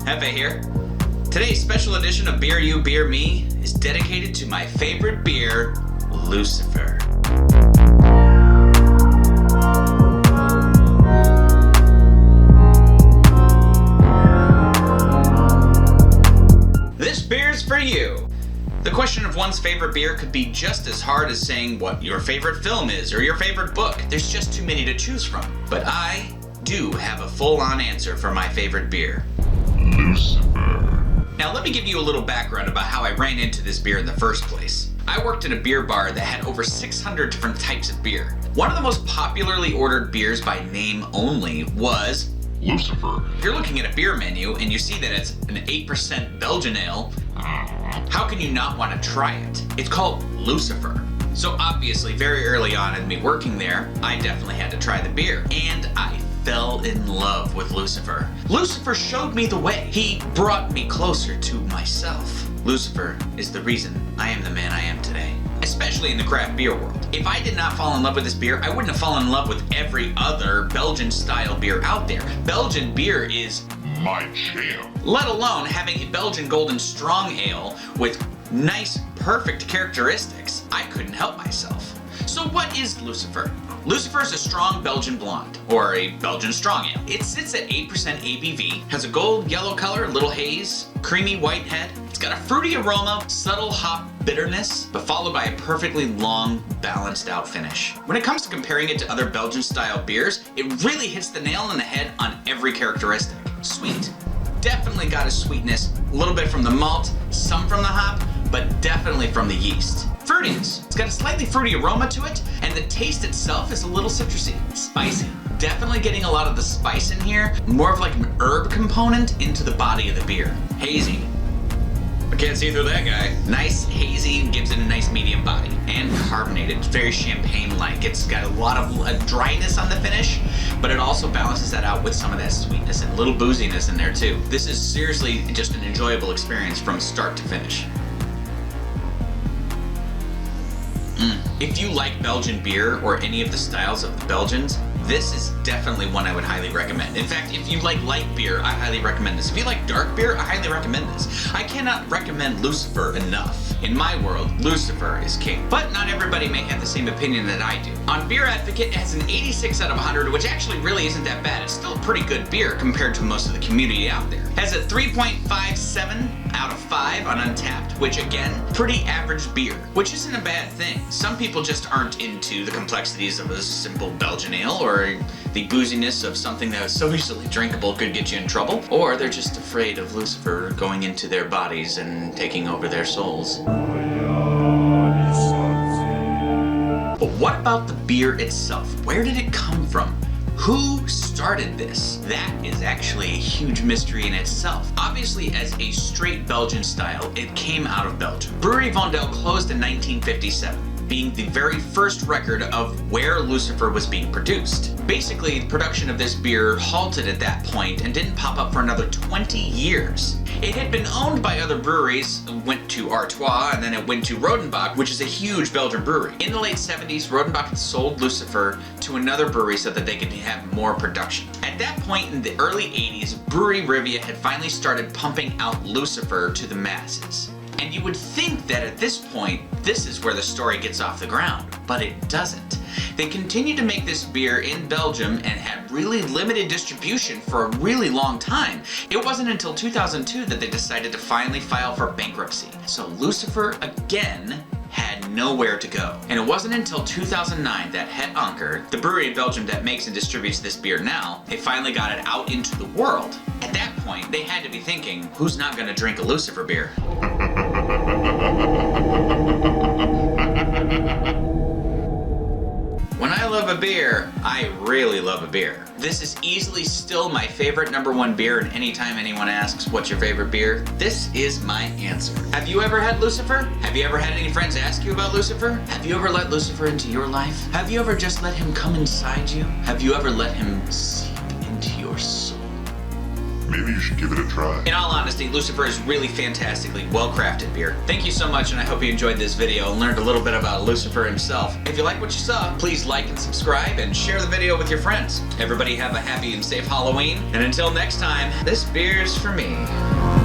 Hefe here. Today's special edition of Beer You, Beer Me is dedicated to my favorite beer, Lucifer. This beer's for you. The question of one's favorite beer could be just as hard as saying what your favorite film is or your favorite book. There's just too many to choose from. But I do have a full-on answer for my favorite beer. Lucifer. Now let me give you a little background about how I ran into this beer in the first place. I worked in a beer bar that had over 600 different types of beer. One of the most popularly ordered beers by name only was Lucifer. If you're looking at a beer menu and you see that it's an 8% Belgian ale, how can you not want to try it? It's called Lucifer. So obviously, very early on in me working there, I definitely had to try the beer. And I fell in love with Lucifer. Lucifer showed me the way. He brought me closer to myself. Lucifer is the reason I am the man I am today, especially in the craft beer world. If I did not fall in love with this beer, I wouldn't have fallen in love with every other Belgian style beer out there. Belgian beer is my jam. Let alone having a Belgian Golden Strong Ale with nice, perfect characteristics. I couldn't help myself. So what is Lucifer? Lucifer is a strong Belgian blonde, or a Belgian strong ale. It sits at 8% ABV, has a gold yellow color, little haze, creamy white head. It's got a fruity aroma, subtle hop bitterness, but followed by a perfectly long, balanced out finish. When it comes to comparing it to other Belgian style beers, it really hits the nail on the head on every characteristic. Sweet. Definitely got a sweetness, a little bit from the malt, some from the hop, but definitely from the yeast. Fruitiness. It's got a slightly fruity aroma to it, and the taste itself is a little citrusy. Spicy. Definitely getting a lot of the spice in here, more of like an herb component into the body of the beer. Hazy. I can't see through that guy. Nice hazy, gives it a nice medium body. And carbonated, it's very champagne-like. It's got a lot of dryness on the finish, but it also balances that out with some of that sweetness and a little booziness in there too. This is seriously just an enjoyable experience from start to finish. If you like Belgian beer or any of the styles of the Belgians, this is definitely one I would highly recommend. In fact, if you like light beer, I highly recommend this. If you like dark beer, I highly recommend this. I cannot recommend Lucifer enough. In my world, Lucifer is king. But not everybody may have the same opinion that I do. On Beer Advocate, it has an 86 out of 100, which actually really isn't that bad. It's still a pretty good beer compared to most of the community out there. It has a 3.57 out of 5 on Untapped, which again, pretty average beer, which isn't a bad thing. Some people just aren't into the complexities of a simple Belgian ale, or the booziness of something that is so easily drinkable could get you in trouble, or they're just afraid of Lucifer going into their bodies and taking over their souls. But what about the beer itself? Where did it come from? Who started this? That is actually a huge mystery in itself. Obviously, as a straight Belgian style, it came out of Belgium. Brewery Vondel closed in 1957, being the very first record of where Lucifer was being produced. Basically, the production of this beer halted at that point and didn't pop up for another 20 years. It had been owned by other breweries, went to Artois, and then it went to Rodenbach, which is a huge Belgian brewery. In the late 70s, Rodenbach had sold Lucifer to another brewery so that they could have more production. At that point in the early 80s, Brewery Rivia had finally started pumping out Lucifer to the masses. And you would think that at this point, this is where the story gets off the ground, but it doesn't. They continued to make this beer in Belgium and had really limited distribution for a really long time. It wasn't until 2002 that they decided to finally file for bankruptcy. So Lucifer, again, had nowhere to go. And it wasn't until 2009 that Het Anker, the brewery in Belgium that makes and distributes this beer now, they finally got it out into the world. At that point, they had to be thinking, who's not gonna drink a Lucifer beer? When I love a beer, I really love a beer. This is easily still my favorite #1 beer, and anytime anyone asks what's your favorite beer, this is my answer. Have you ever had Lucifer? Have you ever had any friends ask you about Lucifer? Have you ever let Lucifer into your life? Have you ever just let him come inside you? Have you ever let him seep into your soul? maybe you should give it a try. In all honesty, Lucifer is really fantastically well-crafted beer. Thank you so much, and I hope you enjoyed this video and learned a little bit about Lucifer himself. If you like what you saw, please like and subscribe and share the video with your friends. Everybody have a happy and safe Halloween, and until next time, this beer's for me.